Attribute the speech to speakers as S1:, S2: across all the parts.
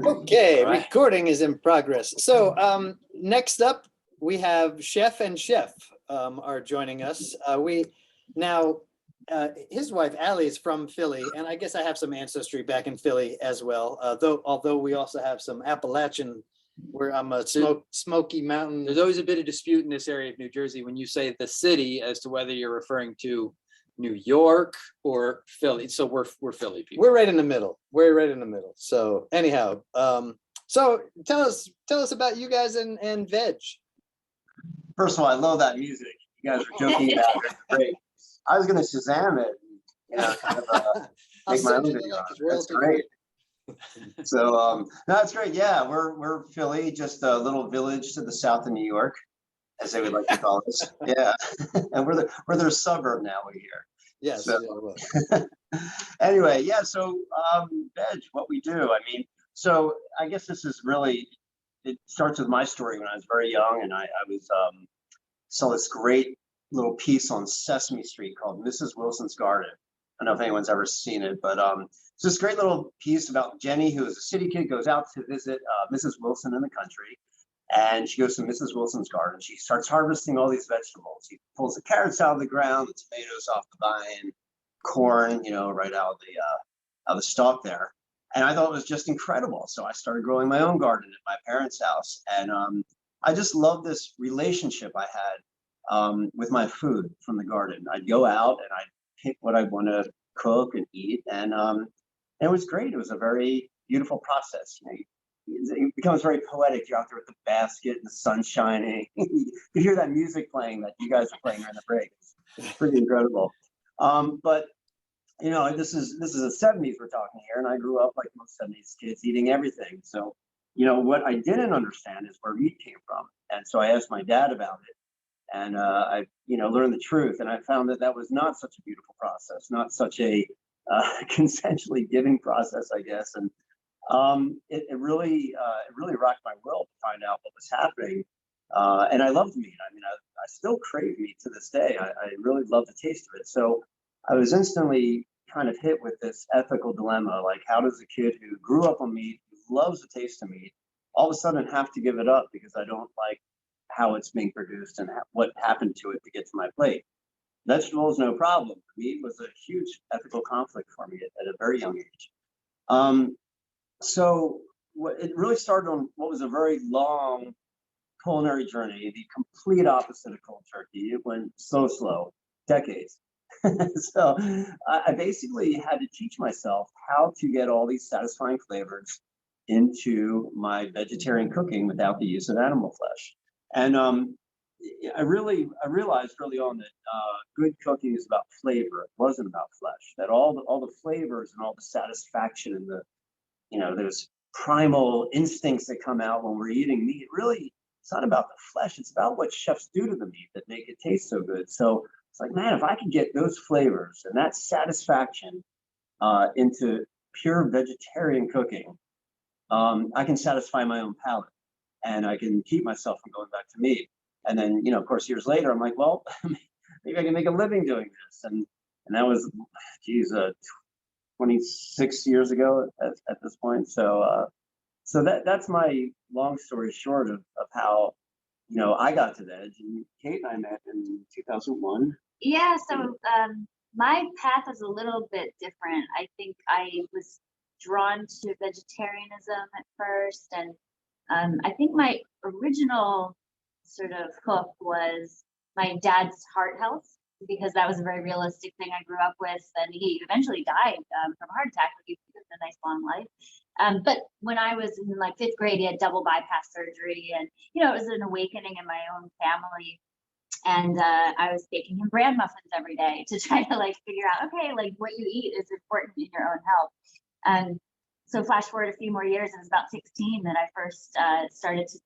S1: Okay,
S2: All right.
S1: recording is in progress. So next up, we have Chef and Chef are joining us. His wife, Allie, is from Philly, and I guess I have some ancestry back in Philly as well, although we also have some Appalachian, where I'm a Smoky Mountain.
S2: There's always a bit of dispute in this area of New Jersey when you say the city as to whether you're referring to New York or Philly. So we're Philly people.
S1: We're right in the middle. We're right in the middle. So anyhow, so tell us about you guys and Vedge.
S3: First of all, I love that music. You guys are joking about it. Great. I was going to Shazam it. Make my own video. That's great. So no, that's great. Yeah, we're Philly, just a little village to the south of New York, as they would like to call us. Yeah, and we're their suburb now. We're here.
S1: Yes.
S3: So, anyway, yeah. So Vedge, what we do. I mean, so I guess this is really. It starts with my story when I was very young, and I was saw this great little piece on Sesame Street called Mrs. Wilson's Garden. I don't know if anyone's ever seen it, but it's this great little piece about Jenny, who is a city kid, goes out to visit Mrs. Wilson in the country, and she goes to Mrs. Wilson's garden. She starts harvesting all these vegetables. She pulls the carrots out of the ground, the tomatoes off the vine, corn, right out of the stalk there. And I thought it was just incredible. So I started growing my own garden at my parents' house, and I just loved this relationship I had with my food from the garden. I'd go out and I'd pick what I want to cook and eat, and it was great. It was a very beautiful process. It becomes very poetic. You're out there with the basket and the sun shining. You hear that music playing that you guys are playing during the break. It's pretty incredible. But this is the 70s we're talking here, and I grew up like most 70s kids, eating everything. So, what I didn't understand is where meat came from, and so I asked my dad about it, and I learned the truth, and I found that was not such a beautiful process, not such a consensually giving process, I guess, and it really rocked my world to find out what was happening. And I loved meat. I mean, I still crave meat to this day. I really love the taste of it. So I was instantly kind of hit with this ethical dilemma, like how does a kid who grew up on meat, who loves the taste of meat, all of a sudden have to give it up because I don't like how it's being produced and what happened to it to get to my plate. Vegetables, no problem. Meat was a huge ethical conflict for me at a very young age. So it really started on what was a very long culinary journey, the complete opposite of cold turkey. It went slow, decades. So I basically had to teach myself how to get all these satisfying flavors into my vegetarian cooking without the use of animal flesh. And I realized early on that good cooking is about flavor. It wasn't about flesh. That all the flavors and all the satisfaction and the those primal instincts that come out when we're eating meat. Really, it's not about the flesh. It's about what chefs do to the meat that make it taste so good. So it's like, man, if I could get those flavors and that satisfaction into pure vegetarian cooking, I can satisfy my own palate, and I can keep myself from going back to meat. And then, of course, years later, I'm like, well, maybe I can make a living doing this. And that was, 26 years ago at this point. So that's my long story short of how I got to Vedge. And Kate and I met in 2001.
S4: Yeah, so my path is a little bit different. I think I was drawn to vegetarianism at first, and I think my original sort of hook was my dad's heart health, because that was a very realistic thing I grew up with. And he eventually died from a heart attack, but he lived a nice long life. But when I was in like 5th grade, he had double bypass surgery, and it was an awakening in my own family. And I was baking him bran muffins every day to try to like figure out, okay, like what you eat is important in your own health. And so flash forward a few more years, it was about 16 that I first started to,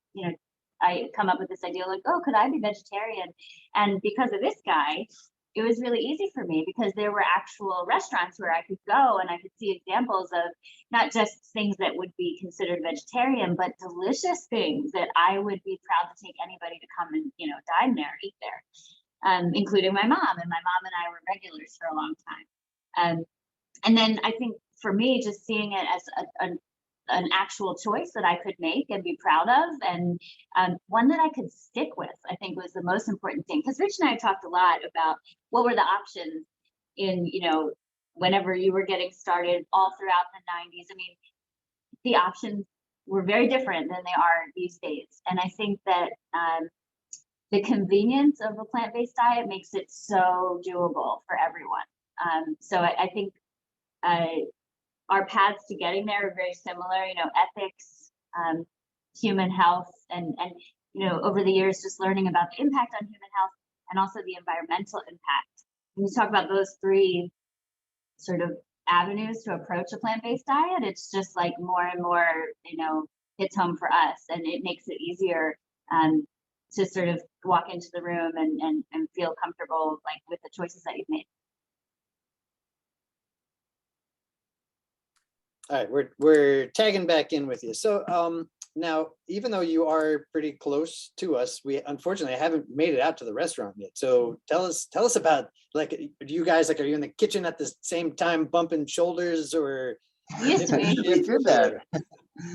S4: I come up with this idea like, oh, could I be vegetarian? And because of this guy, it was really easy for me, because there were actual restaurants where I could go and I could see examples of not just things that would be considered vegetarian, but delicious things that I would be proud to take anybody to come and, dine there, eat there, including my mom. And my mom and I were regulars for a long time. And then I think for me, just seeing it as an actual choice that I could make and be proud of, and one that I could stick with, I think was the most important thing. Because Rich and I talked a lot about what were the options in, whenever you were getting started all throughout the 90s. I mean, the options were very different than they are these days. And I think that the convenience of a plant-based diet makes it so doable for everyone. So I think our paths to getting there are very similar, ethics, human health, and over the years, just learning about the impact on human health and also the environmental impact. When you talk about those three sort of avenues to approach a plant-based diet, it's just like more and more, hits home for us, and it makes it easier to sort of walk into the room and feel comfortable like with the choices that you've made.
S1: All right, we're tagging back in with you. So now, even though you are pretty close to us, we unfortunately haven't made it out to the restaurant yet. So tell us about, like, do you guys, like, are you in the kitchen at the same time bumping shoulders, or?
S4: Used to be.
S3: We did that.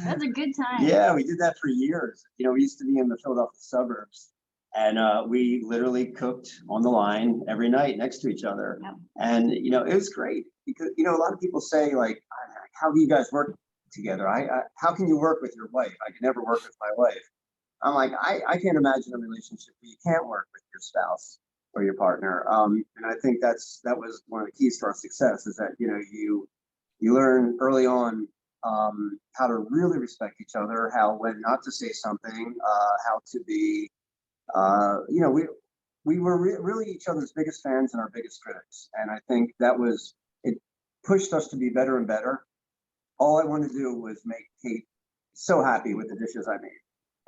S4: That's a good time.
S3: Yeah, we did that for years. We used to be in the Philadelphia suburbs, and we literally cooked on the line every night next to each other.
S4: Yep.
S3: And it was great because a lot of people say, like, how do you guys work together? How can you work with your wife? I can never work with my wife. I'm like, I can't imagine a relationship where you can't work with your spouse or your partner. And I think that was one of the keys to our success, is that you learn early on how to really respect each other, when not to say something, how to be, we were really each other's biggest fans and our biggest critics. And I think it pushed us to be better and better. All I wanted to do was make Kate so happy with the dishes I made.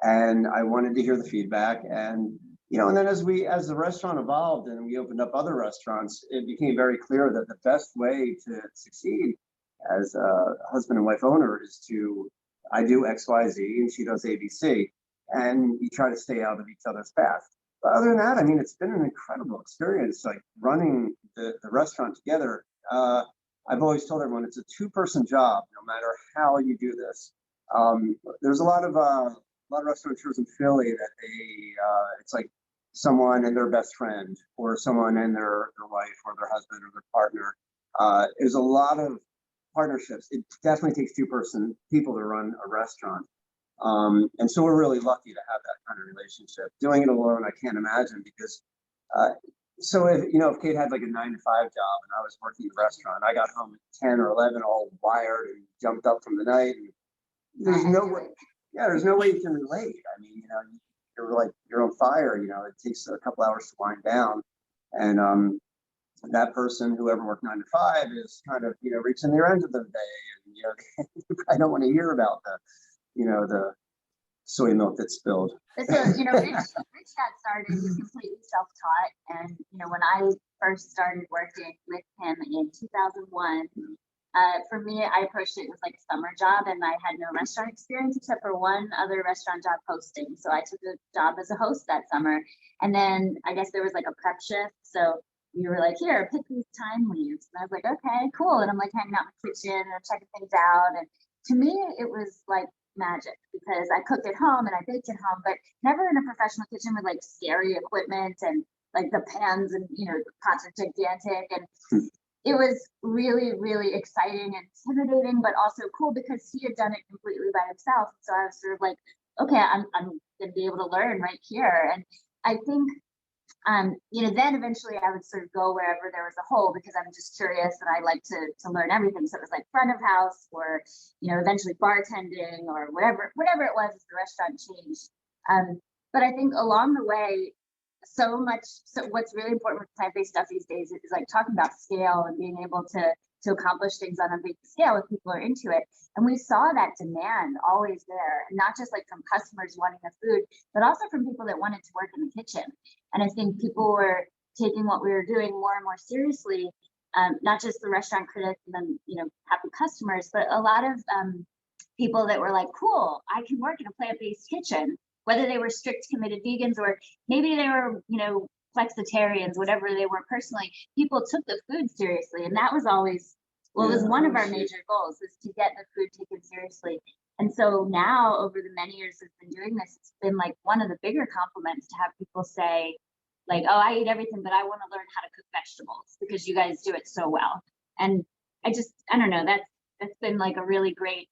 S3: And I wanted to hear the feedback. And, and then as the restaurant evolved and we opened up other restaurants, it became very clear that the best way to succeed as a husband and wife owner is I do X, Y, Z, and she does A, B, C, and you try to stay out of each other's path. But other than that, I mean, it's been an incredible experience, like running the restaurant together. I've always told everyone it's a two-person job, no matter how you do this. There's a lot of restaurateurs in Philly that it's like someone and their best friend, or someone and their wife or their husband or their partner. There's a lot of partnerships. It definitely takes two-person people to run a restaurant. And so we're really lucky to have that kind of relationship. Doing it alone, I can't imagine, because so if Kate had like a 9-to-5 job and I was working the restaurant, I got home at 10 or 11 all wired and jumped up from the night, and there's no way you can relate. I mean, you're on fire. It takes a couple hours to wind down, and that person, whoever worked 9 to 5, is kind of reaching their end of the day, and I don't want to hear about the soy milk that's spilled.
S4: But so, Rich got started, he's completely self-taught. And, when I first started working with him in 2001, for me, I approached it as like a summer job, and I had no restaurant experience except for one other restaurant job hosting. So I took a job as a host that summer. And then I guess there was like a prep shift. So you were like, here, pick these time leaves. And I was like, okay, cool. And I'm like hanging out in the kitchen and checking things out. And to me, it was like magic, because I cooked at home and I baked at home, but never in a professional kitchen with like scary equipment and like the pans and the pots are gigantic. And it was really, really exciting and intimidating, but also cool because he had done it completely by himself. So I was sort of like, okay, I'm gonna be able to learn right here. And I think then eventually I would sort of go wherever there was a hole, because I'm just curious and I like to learn everything. So it was like front of house, or eventually bartending, or whatever it was as the restaurant changed. But I think along the way, so what's really important with plant-based stuff these days is like talking about scale and being able to accomplish things on a big scale if people are into it. And we saw that demand always there, not just like from customers wanting the food, but also from people that wanted to work in the kitchen. And I think people were taking what we were doing more and more seriously, not just the restaurant critics and then, happy customers, but a lot of people that were like, cool, I can work in a plant-based kitchen, whether they were strict committed vegans or maybe they were, flexitarians, whatever they were personally. People took the food seriously. And that was always Well, it was
S3: Yeah.
S4: one of our major goals was to get the food taken seriously. And so now over the many years we've been doing this, it's been like one of the bigger compliments to have people say like, oh, I eat everything, but I want to learn how to cook vegetables because you guys do it so well. And I don't know, that's been like a really great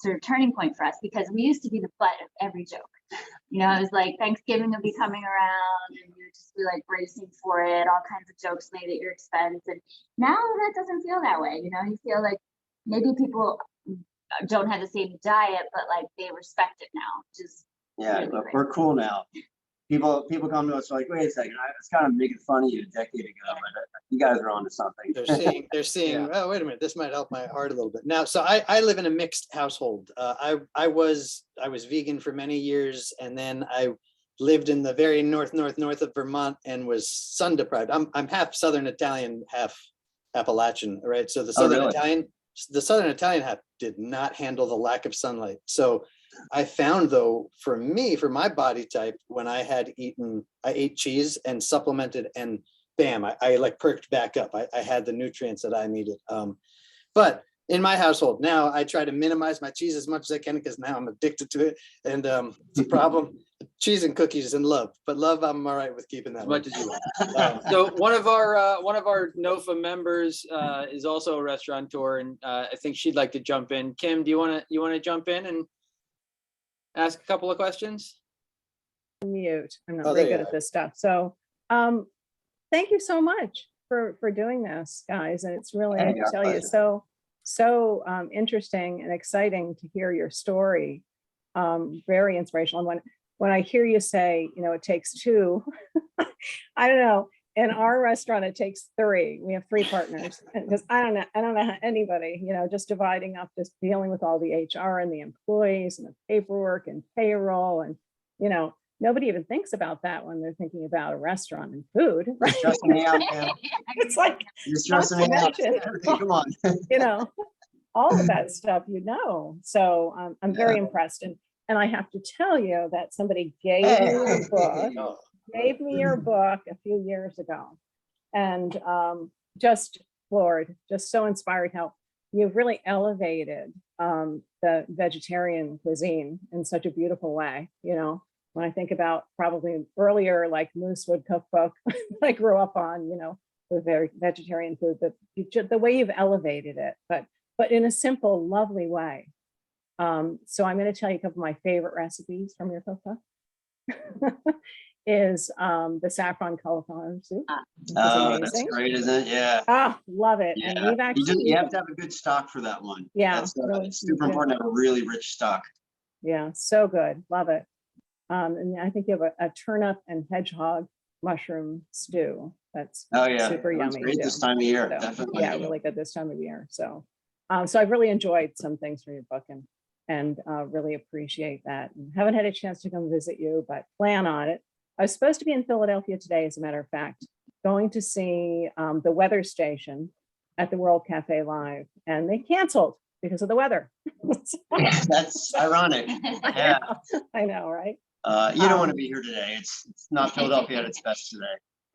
S4: sort of turning point for us because we used to be the butt of every joke. You know, it was like Thanksgiving would be coming around and you would just be like bracing for it, all kinds of jokes made at your expense. And now that doesn't feel that way. You know, you feel like maybe people don't have the same diet, but like they respect it now. Just
S3: Yeah,
S4: really
S3: but
S4: great.
S3: we're cool now. People come to us like, wait a second, I was kind of making fun of you a decade ago, but you guys are onto something.
S1: They're seeing, oh, wait a minute, this might help my heart a little bit. Now, so I live in a mixed household. I was vegan for many years, and then I lived in the very north of Vermont and was sun deprived. I'm half Southern Italian, half Appalachian, right? So the Southern Italian half did not handle the lack of sunlight. So I found though, for my body type, when I ate cheese and supplemented, and bam, I like perked back up. I had the nutrients that I needed. But in my household now, I try to minimize my cheese as much as I can because now I'm addicted to it. And it's a problem. Cheese and cookies and love, but love, I'm all right with keeping that
S2: As
S1: one.
S2: much as you want. So one of our NOFA members is also a restaurateur, and I think she'd like to jump in. Kim, do you want to jump in and ask a couple of questions?
S5: Mute. I'm not
S1: Oh,
S5: very
S1: there you
S5: good at
S1: are.
S5: this stuff. So thank you so much for doing this, guys. And it's really, I have
S3: Hey,
S5: to
S3: our
S5: tell you,
S3: pleasure.
S5: so interesting and exciting to hear your story. Very inspirational. And when I hear you say, you know, it takes two, I don't know. In our restaurant, it takes three. We have three partners because I don't know how anybody, you know, just dividing up, just dealing with all the HR and the employees and the paperwork and payroll. And, you know, nobody even thinks about that when they're thinking about a restaurant and food,
S3: You're
S5: right?
S3: stressing me out, man.
S5: It's like,
S3: You're stressing me out. Come on.
S5: you know, all of that stuff, you know. So I'm very impressed. And I have to tell you that somebody gave me your book.
S1: Oh,
S5: Gave me your book a few years ago, and just floored, just so inspired how you've really elevated the vegetarian cuisine in such a beautiful way. You know, when I think about probably earlier, like Moosewood cookbook I grew up on, you know, with very vegetarian food, the way you've elevated it, but in a simple, lovely way. So I'm going to tell you a couple of my favorite recipes from your cookbook. Is the saffron cauliflower soup.
S3: Oh, that's great, isn't it? Yeah.
S5: Oh, love it.
S3: Yeah.
S5: And we've actually,
S3: You have to have a good stock for that one.
S5: Yeah,
S3: That's
S5: really,
S3: it's super important to have a really rich stock.
S5: yeah, so good. Love it. And I think you have a turnip and hedgehog mushroom stew. That's
S3: Oh yeah,
S5: super
S3: That's
S5: yummy
S3: great
S5: too.
S3: this time of year.
S5: So,
S3: Definitely.
S5: yeah, really good this time of year. So, so I've really enjoyed some things from your book and really appreciate that. And haven't had a chance to come visit you, but plan on it. I was supposed to be in Philadelphia today, as a matter of fact, going to see the weather station at the World Cafe Live, and they canceled because of the weather.
S3: That's ironic. Yeah.
S5: I know, right?
S3: You don't want to be here today. It's not Philadelphia at its best today.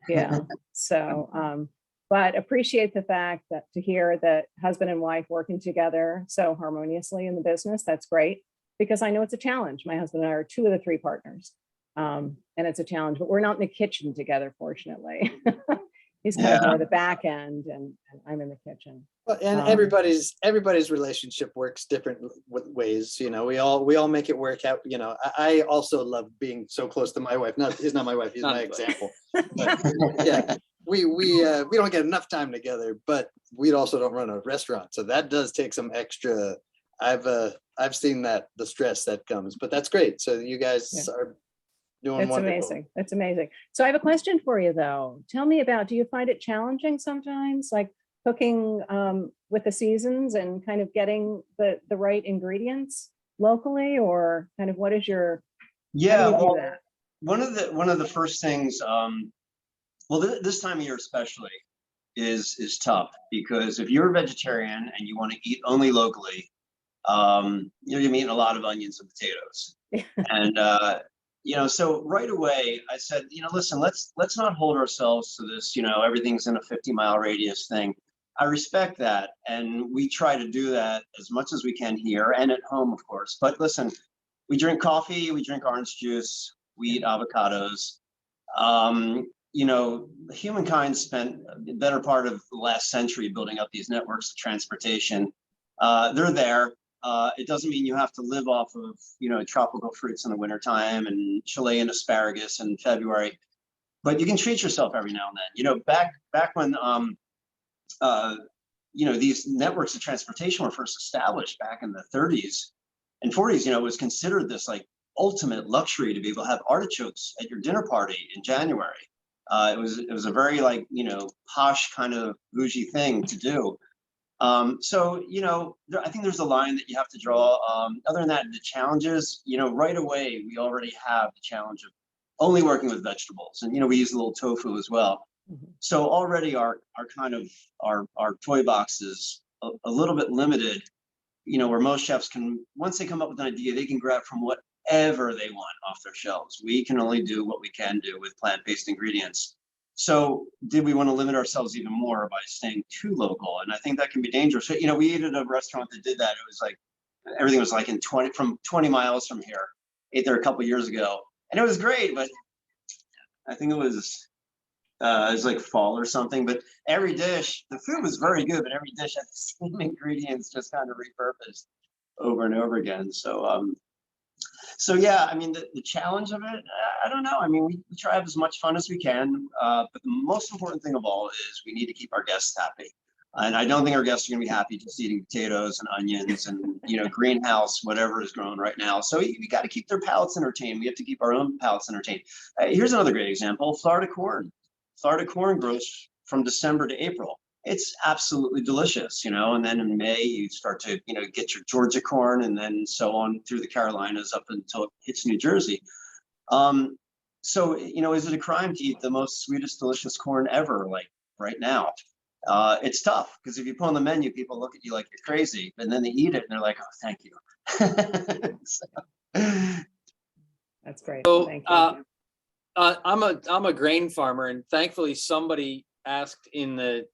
S5: Yeah. So, but appreciate the fact that to hear that husband and wife working together so harmoniously in the business, that's great, because I know it's a challenge. My husband and I are two of the three partners. And it's a challenge, but we're not in the kitchen together, fortunately. He's kind of more the back end and I'm in the kitchen.
S1: well, and everybody's relationship works different ways. You know, we all make it work out. You know, I also love being so close to my wife. He's not my wife, he's my example. But, yeah, we don't get enough time together, but we also don't run a restaurant. So that does take some extra. I've seen that, the stress that comes, but that's great. So you guys are doing
S5: It's
S1: wonderful.
S5: amazing. It's amazing. So I have a question for you though. Tell me about, do you find it challenging sometimes, like cooking with the seasons and kind of getting the right ingredients locally, or kind of what is your,
S3: Yeah.
S5: how do you do
S3: Well,
S5: that?
S3: one of the first things, well, this time of year especially is tough, because if you're a vegetarian and you want to eat only locally, you're gonna be eating a lot of onions and potatoes. And you know, so right away I said, you know, listen, let's not hold ourselves to this, you know, everything's in a 50-mile radius thing. I respect that. And we try to do that as much as we can here and at home, of course. But listen, we drink coffee, we drink orange juice, we eat avocados. You know, humankind spent the better part of the last century building up these networks of transportation. They're there. It doesn't mean you have to live off of, you know, tropical fruits in the wintertime and Chilean asparagus in February, but you can treat yourself every now and then. You know, back when, you know, these networks of transportation were first established back in the 30s and 40s, you know, it was considered this like ultimate luxury to be able to have artichokes at your dinner party in January. It was a very like, you know, posh kind of bougie thing to do. So, you know, I think there's a line that you have to draw. Other than that, the challenges, you know, right away, we already have the challenge of only working with vegetables. And, you know, we use a little tofu as well. So already our kind of our toy box is a little bit limited, you know, where most chefs can, once they come up with an idea, they can grab from whatever they want off their shelves. We can only do what we can do with plant-based ingredients. So did we want to limit ourselves even more by staying too local? And I think that can be dangerous. You know, we ate at a restaurant that did that. It was like, everything was like from 20 miles from here. Ate there a couple of years ago. And it was great, but I think it was like fall or something. But every dish, the food was very good, but every dish had the same ingredients, just kind of repurposed over and over again. So yeah, I mean, the challenge of it, I don't know. I mean, we try to have as much fun as we can, but the most important thing of all is we need to keep our guests happy. And I don't think our guests are going to be happy just eating potatoes and onions and, you know, greenhouse, whatever is growing right now. So we got to keep their palates entertained. We have to keep our own palates entertained. Here's another great example, Florida corn. Florida corn grows from December to April. It's absolutely delicious, you know, and then in May you start to, you know, get your Georgia corn and then so on through the Carolinas up until it hits New Jersey. So, you know, is it a crime to eat the most sweetest, delicious corn ever, like right now? It's tough because if you put on the menu, people look at you like you're crazy, and then they eat it and they're like, oh, thank you.
S5: That's great.
S2: So,
S5: Thank you.
S2: I'm a grain farmer, and thankfully somebody asked in the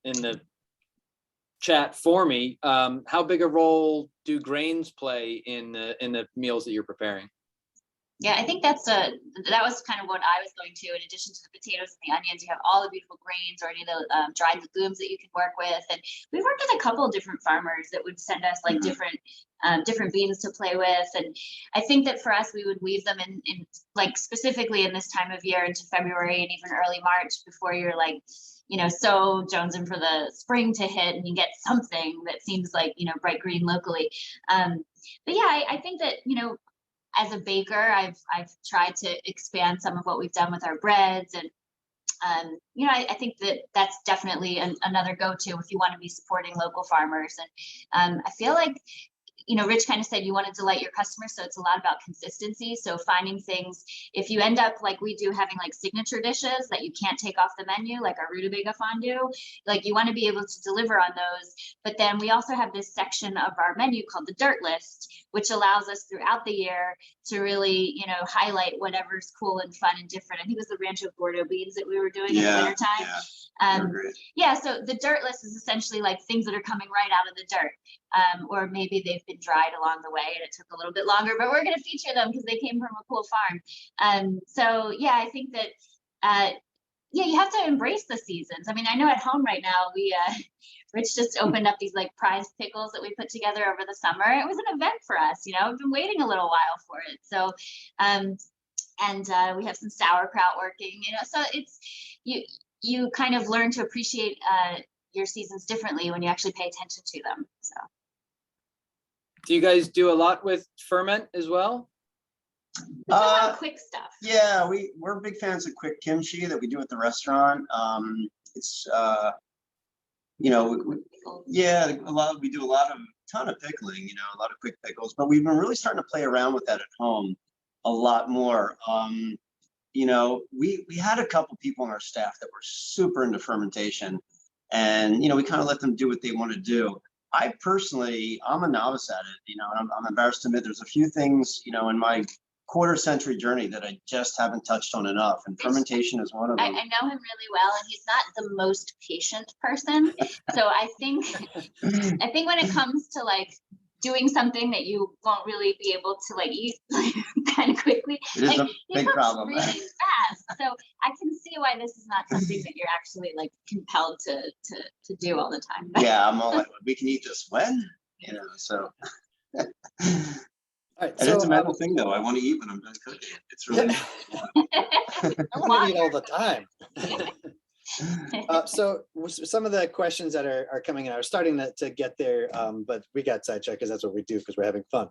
S2: chat for me, how big a role do grains play in the meals that you're preparing?
S4: Yeah, I think that was kind of what I was going to. In addition to the potatoes and the onions, you have all the beautiful grains or any of the dried legumes that you can work with. And we've worked with a couple of different farmers that would send us like different beans to play with. And I think that for us, we would weave them in like specifically in this time of year into February and even early March before you're like, you know, so jonesing for the spring to hit and you get something that seems like, you know, bright green locally. But yeah, I think that, you know, as a baker, I've tried to expand some of what we've done with our breads, and you know, I think that that's definitely another go-to if you want to be supporting local farmers. And I feel like, you know, Rich kind of said you want to delight your customers, so it's a lot about consistency. So finding things, if you end up like we do, having like signature dishes that you can't take off the menu, like our rutabaga fondue, like you want to be able to deliver on those. But then we also have this section of our menu called the dirt list, which allows us throughout the year to really, you know, highlight whatever's cool and fun and different. I think it was the Rancho Gordo beans that we were doing in the wintertime. Yeah, so the dirt list is essentially like things that are coming right out of the dirt, or maybe they've been dried along the way and it took a little bit longer, but we're going to feature them because they came from a cool farm. So yeah, I think that yeah, you have to embrace the seasons. I mean, I know at home right now, Rich just opened up these like prized pickles that we put together over the summer. It was an event for us, you know, I've been waiting a little while for it. So, and we have some sauerkraut working, you know, so it's, you kind of learn to appreciate your seasons differently when you actually pay attention to them. So.
S2: Do you guys do a lot with ferment as well?
S4: We do a lot of quick stuff.
S3: Yeah, we're big fans of quick kimchi that we do at the restaurant. It's you know, yeah, we do a ton of pickling, you know, a lot of quick pickles, but we've been really starting to play around with that at home a lot more. You know, we had a couple people on our staff that were super into fermentation, and you know, we kind of let them do what they want to do. I personally, I'm a novice at it, you know, and I'm embarrassed to admit there's a few things, you know, in my quarter-century journey that I just haven't touched on enough, and fermentation is one of
S4: I
S3: them.
S4: know him really well, and he's not the most patient person. So I think when it comes to like doing something that you won't really be able to like eat like, kind of quickly,
S3: It is
S4: like,
S3: a
S4: he
S3: big
S4: cooks
S3: problem.
S4: really fast. So I can see why this is not something that you're actually like compelled to do all the time.
S3: Yeah, I'm all like, we can eat this when, you know, so.
S1: All right,
S3: And
S1: so
S3: it's a mental thing though. I want to eat when I'm done cooking. It's really,
S1: I want to eat all the time. So some of the questions that are coming in are starting to get there, but we got sidetracked because that's what we do because we're having fun.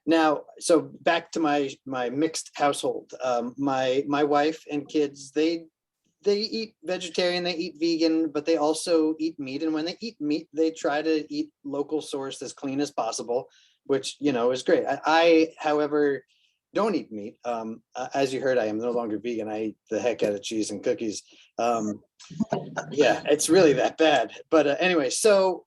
S1: Now, so back to my mixed household. My wife and kids, they eat vegetarian, they eat vegan, but they also eat meat. And when they eat meat, they try to eat local sourced as clean as possible, which, you know, is great. I however, don't eat meat. As you heard, I am no longer vegan. I eat the heck out of cheese and cookies. Yeah, it's really that bad. But anyway, so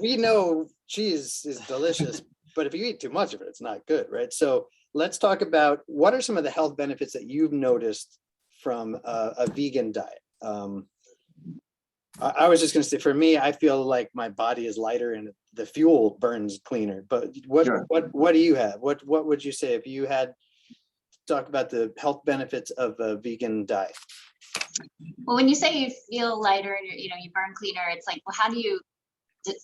S1: we know cheese is delicious, but if you eat too much of it, it's not good, right? So let's talk about what are some of the health benefits that you've noticed from a vegan diet. I was just going to say, for me, I feel like my body is lighter and the fuel burns cleaner. But what do you have? What would you say if you had to talk about the health benefits of a vegan diet?
S4: Well, when you say you feel lighter and you burn cleaner, it's like, well, how do you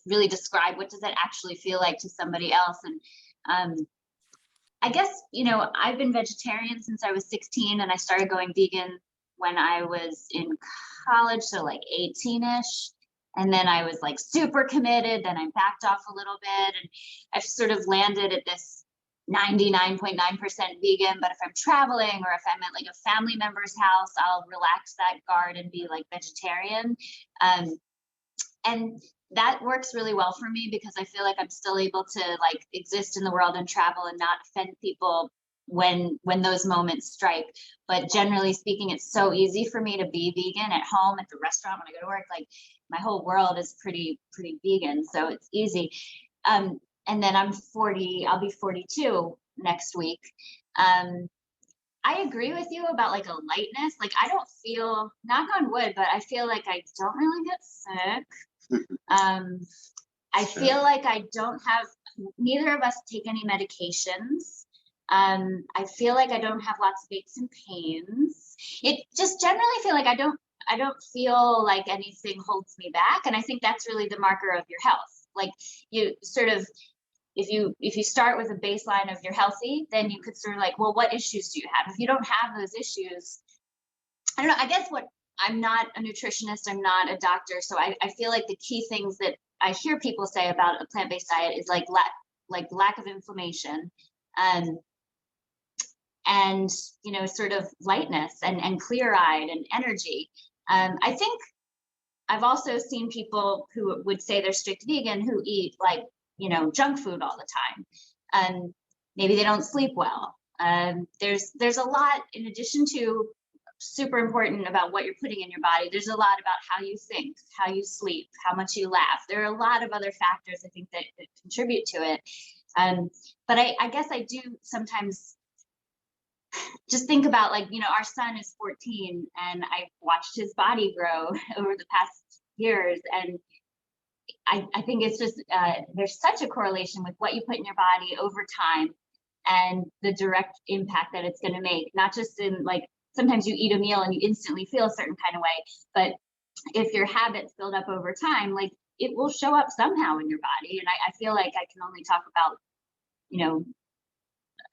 S4: really describe what does that actually feel like to somebody else? And I guess, I've been vegetarian since I was 16, and I started going vegan when I was in college, so like 18-ish. And then I was like super committed, then I backed off a little bit, and I've sort of landed at this 99.9% vegan. But if I'm traveling or if I'm at like a family member's house, I'll relax that guard and be like vegetarian. And that works really well for me because I feel like I'm still able to like exist in the world and travel and not offend people when those moments strike. But generally speaking, it's so easy for me to be vegan at home, at the restaurant, when I go to work. Like my whole world is pretty vegan, so it's easy. And then I'm 40, I'll be 42 next week. I agree with you about like a lightness. Like I don't feel, knock on wood, but I feel like I don't really get sick. I feel like I don't have, neither of us take any medications. I feel like I don't have lots of aches and pains. It just generally feel like I don't feel like anything holds me back. And I think that's really the marker of your health. Like you sort of, if you start with a baseline of you're healthy, then you could sort of like, well, what issues do you have? If you don't have those issues, I don't know, I guess I'm not a nutritionist, I'm not a doctor. So I feel like the key things that I hear people say about a plant-based diet is like lack of inflammation, and sort of lightness and clear-eyed and energy. I think I've also seen people who would say they're strict vegan who eat like junk food all the time, and maybe they don't sleep well. There's a lot in addition to super important about what you're putting in your body. There's a lot about how you think, how you sleep, how much you laugh. There are a lot of other factors I think that contribute to it. But I guess I do sometimes just think about like, our son is 14 and I watched his body grow over the past years. And I think it's just, there's such a correlation with what you put in your body over time and the direct impact that it's going to make, not just in like, sometimes you eat a meal and you instantly feel a certain kind of way, but if your habits build up over time, like it will show up somehow in your body. And I feel like I can only talk about,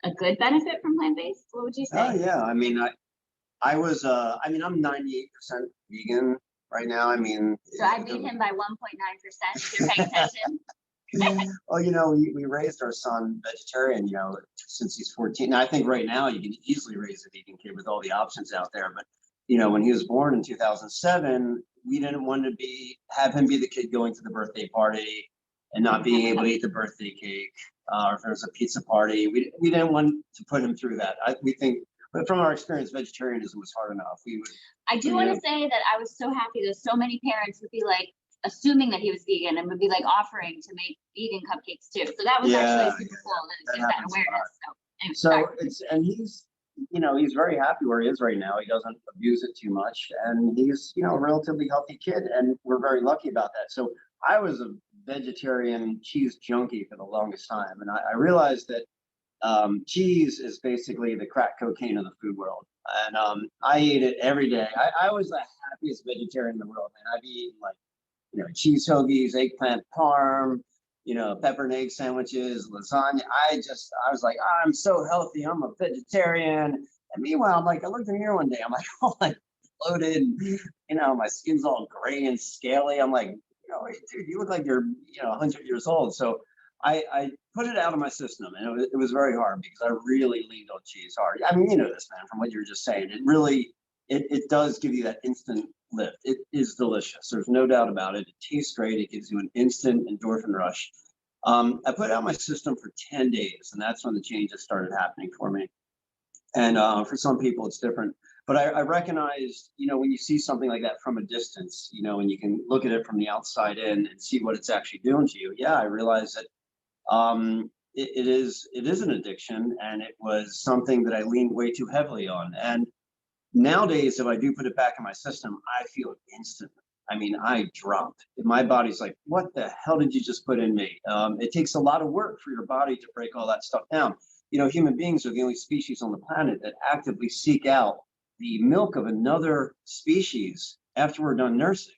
S4: a good benefit from plant-based. What would you say?
S3: Oh yeah, I mean, I'm 98% vegan right now. I mean,
S4: so I beat him by 1.9% if you're paying attention.
S3: Well, we raised our son vegetarian, since he's 14. Now, I think right now you can easily raise a vegan kid with all the options out there. But, when he was born in 2007, we didn't want to have him be the kid going to the birthday party and not being able to eat the birthday cake, or if there was a pizza party. We didn't want to put him through that. We think, but from our experience, vegetarianism was hard enough.
S4: I do want to say that I was so happy that so many parents would be like, assuming that he was vegan and would be like offering to make vegan cupcakes too. So that was actually super cool that there's that awareness. So Anyway,
S3: So
S4: sorry.
S3: he's, he's very happy where he is right now. He doesn't abuse it too much, and he's, a relatively healthy kid, and we're very lucky about that. So I was a vegetarian cheese junkie for the longest time, and I realized that cheese is basically the crack cocaine of the food world, and I ate it every day. I was the happiest vegetarian in the world, man. I'd be eating like, cheese hoagies, eggplant parm, pepper and egg sandwiches, lasagna. I was like, I'm so healthy. I'm a vegetarian. And meanwhile, I'm like, I looked in the mirror one day. I'm like, oh, like bloated. My skin's all gray and scaly. I'm like, hey, dude, you look like you're, 100 years old. So I put it out of my system, and it was very hard because I really leaned on cheese hard. I mean, this, man, from what you were just saying, it really, it does give you that instant lift. It is delicious. There's no doubt about it. It tastes great. It gives you an instant endorphin rush. I put it out my system for 10 days, and that's when the changes started happening for me. And for some people, it's different. But I recognized, when you see something like that from a distance, and you can look at it from the outside in and see what it's actually doing to you. Yeah, I realized that it is an addiction, and it was something that I leaned way too heavily on. And nowadays, if I do put it back in my system, I feel it instantly. I mean, I dropped. My body's like, what the hell did you just put in me? It takes a lot of work for your body to break all that stuff down. Human beings are the only species on the planet that actively seek out the milk of another species after we're done nursing,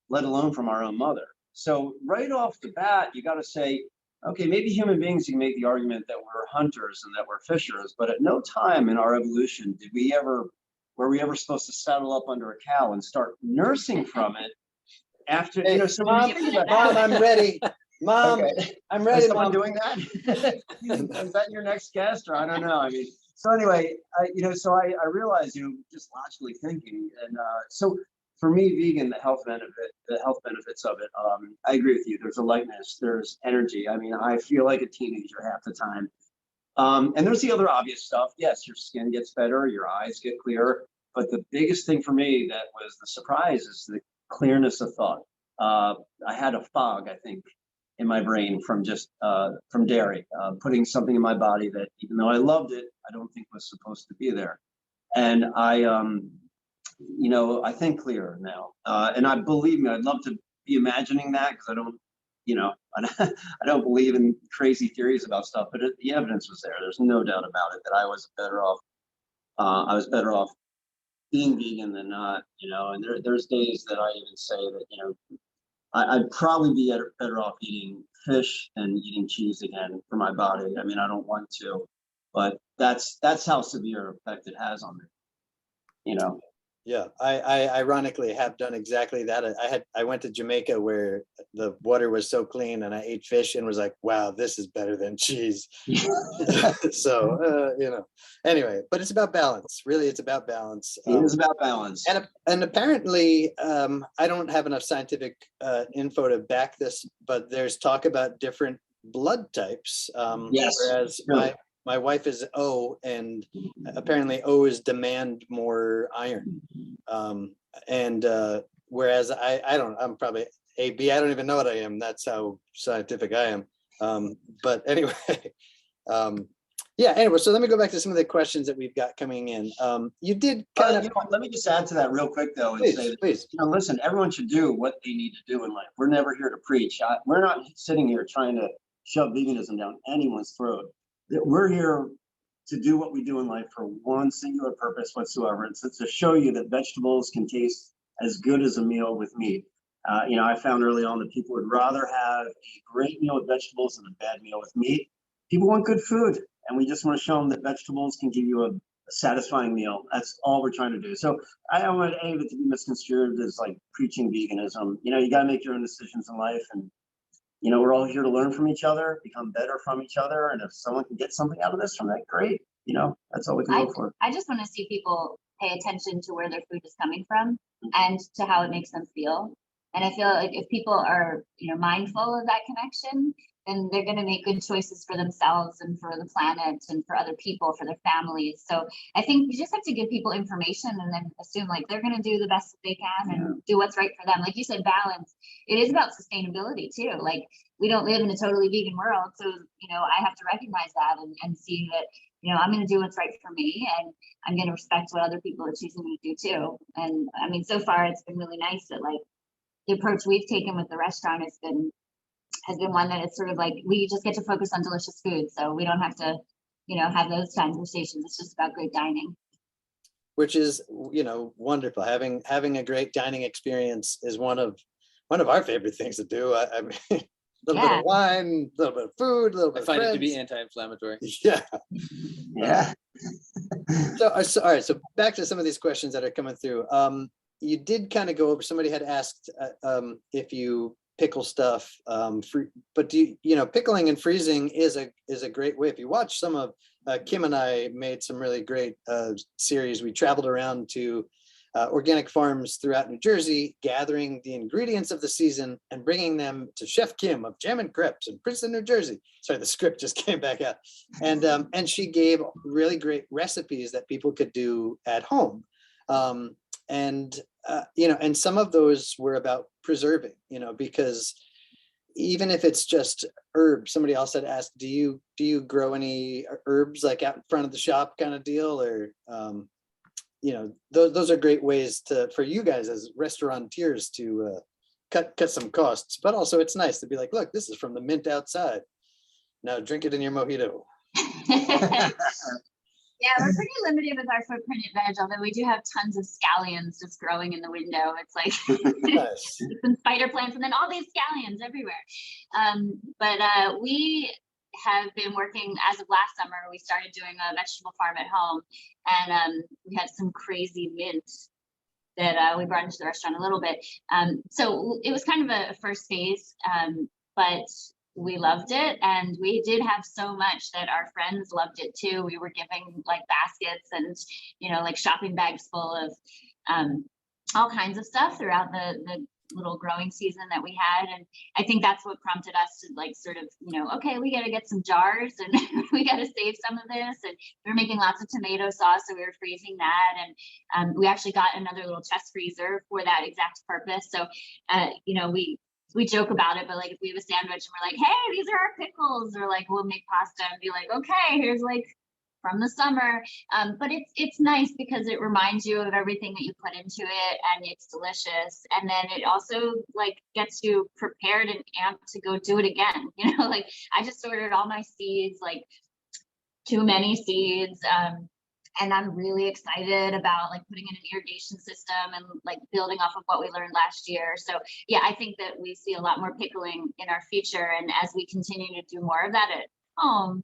S3: let alone from our own mother. So right off the bat, you got to say, okay, maybe human beings, you can make the argument that we're hunters and that we're fishers, but at no time in our evolution were we ever supposed to saddle up under a cow and start nursing from it after,
S1: Hey,
S3: so
S1: Mom,
S3: when you think about
S1: Mom, I'm ready. Mom,
S3: Okay.
S1: I'm
S3: Is
S1: ready,
S3: someone
S1: Mom.
S3: doing that? Is that your next guest, or I don't know? I mean, so anyway, so I realized, just logically thinking, and so for me, vegan, the health benefits of it, I agree with you. There's a lightness, there's energy. I mean, I feel like a teenager half the time. And there's the other obvious stuff. Yes, your skin gets better, your eyes get clearer. But the biggest thing for me that was the surprise is the clearness of thought. I had a fog, I think, in my brain from just from dairy, putting something in my body that, even though I loved it, I don't think was supposed to be there. And I think clearer now. And I believe me, I'd love to be imagining that, because I don't, I don't believe in crazy theories about stuff, but the evidence was there. There's no doubt about it that I was better off. I was better off being vegan than not, and there's days that I even say that, I'd probably be better off eating fish than eating cheese again for my body. I mean, I don't want to, but that's how severe effect it has on me,
S1: Yeah, I ironically have done exactly that. I went to Jamaica where the water was so clean, and I ate fish and was like, wow, this is better than cheese. So anyway, but it's about balance. Really, it's about balance.
S3: It is about balance.
S1: And apparently, I don't have enough scientific info to back this, but there's talk about different blood types.
S3: Yes,
S1: Whereas
S3: really.
S1: my wife is O, and apparently O's demand more iron. And whereas I'm probably AB. I don't even know what I am. That's how scientific I am. But anyway, yeah. Anyway, so let me go back to some of the questions that we've got coming in. You did kind of.
S3: Let me just add to that real quick, though, and
S1: Please,
S3: say that,
S1: please.
S3: listen, everyone should do what they need to do in life. We're never here to preach. We're not sitting here trying to shove veganism down anyone's throat. We're here to do what we do in life for one singular purpose whatsoever. It's to show you that vegetables can taste as good as a meal with meat. I found early on that people would rather have a great meal with vegetables than a bad meal with meat. People want good food, and we just want to show them that vegetables can give you a satisfying meal. That's all we're trying to do. So I don't want any of it to be misconstrued as like preaching veganism. You got to make your own decisions in life, and we're all here to learn from each other, become better from each other. And if someone can get something out of this from that, great. That's all we can go for.
S4: I just want to see people pay attention to where their food is coming from and to how it makes them feel. And I feel like if people are, mindful of that connection, then they're going to make good choices for themselves and for the planet and for other people, for their families. So I think you just have to give people information and then assume like they're going to do the best that they can and do what's right for them. Like you said, balance. It is about sustainability too. Like we don't live in a totally vegan world. So, I have to recognize that and see that I'm going to do what's right for me, and I'm going to respect what other people are choosing to do too. And I mean, so far it's been really nice that like the approach we've taken with the restaurant has been one that it's sort of like we just get to focus on delicious food, so we don't have to, have those conversations. It's just about great dining.
S1: Which is, wonderful. Having a great dining experience is one of our favorite things to do. I mean, a little bit of wine, a little bit of food, a little bit
S2: I find
S1: of
S2: it to be
S1: friends.
S2: anti-inflammatory.
S1: Yeah.
S3: Yeah.
S1: So, all right. So back to some of these questions that are coming through. You did kind of go over. Somebody had asked if you pickle stuff, but pickling and freezing is a great way. If you watch some of Kim and I made some really great series. We traveled around to organic farms throughout New Jersey, gathering the ingredients of the season and bringing them to Chef Kim of Jam and Crepes in Princeton, New Jersey. Sorry, the script just came back out. And she gave really great recipes that people could do at home. And some of those were about preserving, because even if it's just herbs, somebody else had asked, do you grow any herbs like out in front of the shop kind of deal? Or, those are great ways for you guys as restaurateurs to cut some costs, but also it's nice to be like, look, this is from the mint outside. Now drink it in your mojito.
S4: Yeah, we're pretty limited with our footprint at Veg, although we do have tons of scallions just growing in the window. It's like
S1: Nice.
S4: some spider plants and then all these scallions everywhere. But we have been working, as of last summer, we started doing a vegetable farm at home, and we had some crazy mint that we brought into the restaurant a little bit. So it was kind of a first phase, but we loved it, and we did have so much that our friends loved it too. We were giving like baskets and like shopping bags full of all kinds of stuff throughout the little growing season that we had. And I think that's what prompted us to like sort of, okay, we got to get some jars and we got to save some of this. And we were making lots of tomato sauce, so we were freezing that. And we actually got another little chest freezer for that exact purpose. So we joke about it, but like if we have a sandwich and we're like, hey, these are our pickles, or like we'll make pasta and be like, okay, here's like from the summer. But it's nice because it reminds you of everything that you put into it, and it's delicious. And then it also like gets you prepared and amped to go do it again. Like I just ordered all my seeds, like too many seeds. And I'm really excited about like putting in an irrigation system and like building off of what we learned last year. So yeah, I think that we see a lot more pickling in our future. And as we continue to do more of that at home,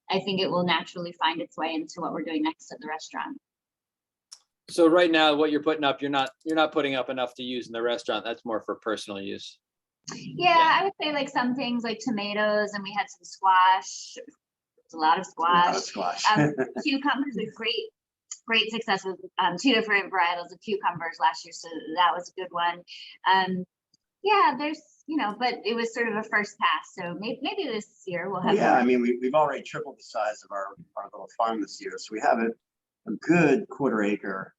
S4: I think it will naturally find its way into what we're doing next at the restaurant.
S2: So right now, what you're putting up, you're not putting up enough to use in the restaurant. That's more for personal use.
S4: Yeah, I would say like some things like tomatoes, and we had some squash. A lot of squash. Cucumbers with great success with 2 different varietals of cucumbers last year, so that was a good one. Yeah, there's but it was sort of a first pass, so maybe this year we'll have.
S3: Yeah, I mean we've already tripled the size of our little farm this year, so we have a good 1/4 acre.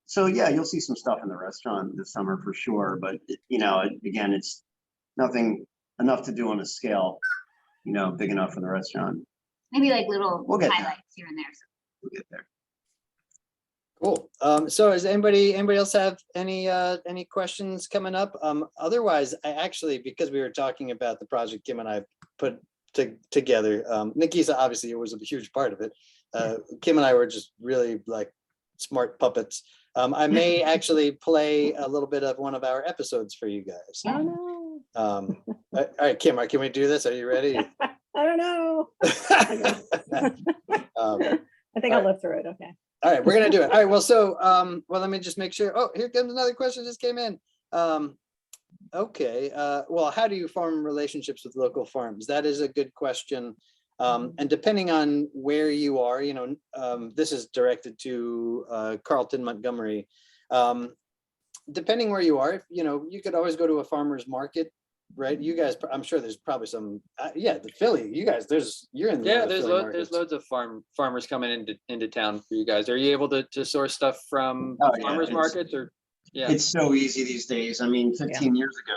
S3: So yeah, you'll see some stuff in the restaurant this summer for sure, but again, it's nothing enough to do on a scale big enough for the restaurant.
S4: Maybe like little highlights here and there.
S3: We'll get there.
S1: Cool. So does anybody else have any questions coming up? Otherwise, I actually, because we were talking about the project Kim and I put together, Nikisa obviously was a huge part of it. Kim and I were just really like smart puppets. I may actually play a little bit of one of our episodes for you guys.
S5: Oh no.
S1: All right, Kim, can we do this? Are you ready?
S5: I don't know. I think I'll live through it. Okay.
S1: All right, we're gonna do it. All right. Well, so let me just make sure. Oh, here comes another question just came in. Okay. Well, how do you form relationships with local farms? That is a good question. And depending on where you are, this is directed to Carlton, Montgomery. Depending where you are, you could always go to a farmer's market, right? You guys, I'm sure there's probably some, the Philly, you guys, you're in the
S2: there's loads of farmers coming into town for you guys. Are you able to source stuff from farmers markets or? Yeah,
S3: it's so easy these days. I mean, 15 years ago,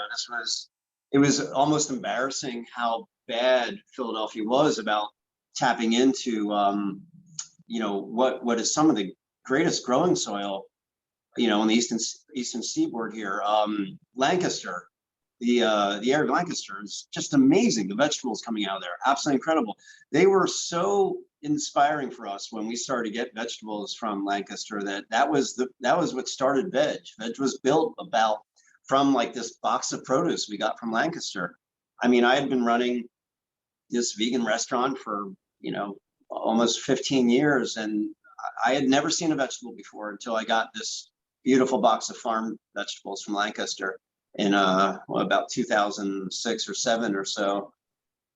S3: it was almost embarrassing how bad Philadelphia was about tapping into, you know, what is some of the greatest growing soil, you know, on the eastern seaboard here. Lancaster, the area of Lancaster is just amazing. The vegetables coming out of there, absolutely incredible. They were so inspiring for us when we started to get vegetables from Lancaster. That was what started Veg. Veg was built from like this box of produce we got from Lancaster. I mean, I had been running this vegan restaurant for, you know, almost 15 years, and I had never seen a vegetable before until I got this beautiful box of farm vegetables from Lancaster in about 2006 or 7 or so.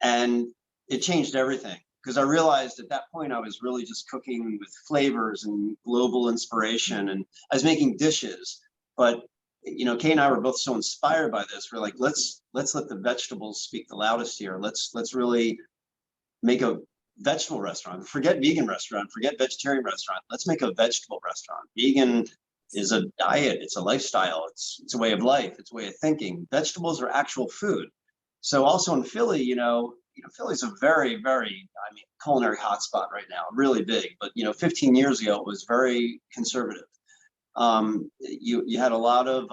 S3: And it changed everything, because I realized at that point I was really just cooking with flavors and global inspiration, and I was making dishes. But you know, Kay and I were both so inspired by this. We're like, let's let the vegetables speak the loudest here. Let's really make a vegetable restaurant. Forget vegan restaurant, forget vegetarian restaurant. Let's make a vegetable restaurant. Vegan is a diet, it's a lifestyle, it's a way of life, it's a way of thinking. Vegetables are actual food. So also in Philly, you know, Philly's a very, very, I mean, culinary hotspot right now, really big. But you know, 15 years ago, it was very conservative. You had a lot of,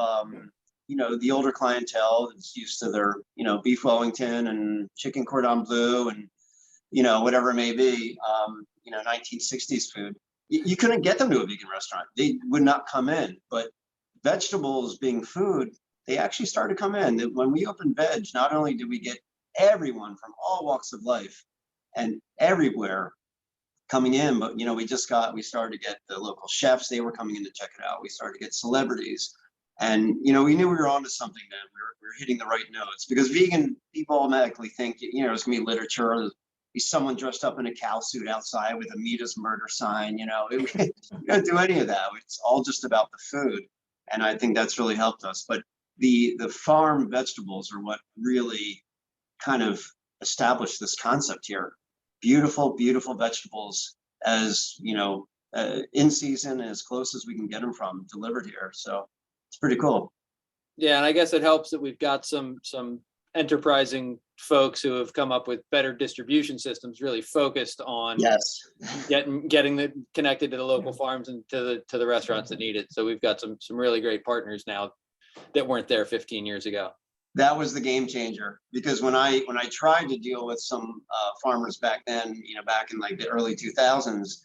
S3: you know, the older clientele that's used to their, you know, beef Wellington and chicken cordon bleu and, you know, whatever it may be, you know, 1960s food. You couldn't get them to a vegan restaurant. They would not come in. But vegetables being food, they actually started to come in. When we opened Veg, not only did we get everyone from all walks of life and everywhere coming in, but you know, we started to get the local chefs. They were coming in to check it out. We started to get celebrities, and you know, we knew we were onto something. Then we were hitting the right notes, because vegan people automatically think, you know, there's gonna be literature, there's be someone dressed up in a cow suit outside with a meat is murder sign. You know, we don't do any of that. It's all just about the food, and I think that's really helped us. But the farm vegetables are what really kind of established this concept here. Beautiful, beautiful vegetables, as you know, in season, as close as we can get them from, delivered here. So it's pretty cool.
S2: Yeah, and I guess it helps that we've got some enterprising folks who have come up with better distribution systems, really focused on
S3: Yes,
S2: getting connected to the local farms and to the restaurants that need it. So we've got some really great partners now that weren't there 15 years ago.
S3: That was the game changer, because when I tried to deal with some farmers back then, you know, back in like the early 2000s,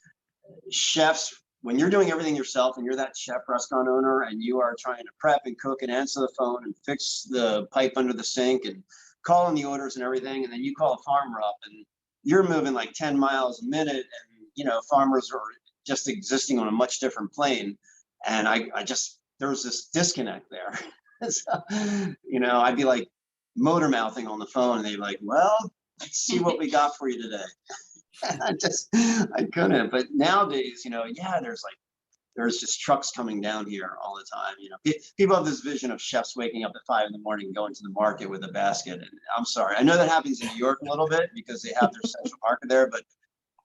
S3: chefs, when you're doing everything yourself and you're that chef restaurant owner and you are trying to prep and cook and answer the phone and fix the pipe under the sink and call in the orders and everything, and then you call a farmer up and you're moving like 10 miles a minute, and you know, farmers are just existing on a much different plane, and I just, there was this disconnect there. So, you know, I'd be like motor mouthing on the phone, and they'd be like, well, let's see what we got for you today. I couldn't. But nowadays, you know, yeah, there's just trucks coming down here all the time. You know, people have this vision of chefs waking up at 5 in the morning, going to the market with a basket. And I'm sorry, I know that happens in New York a little bit because they have their central market there, but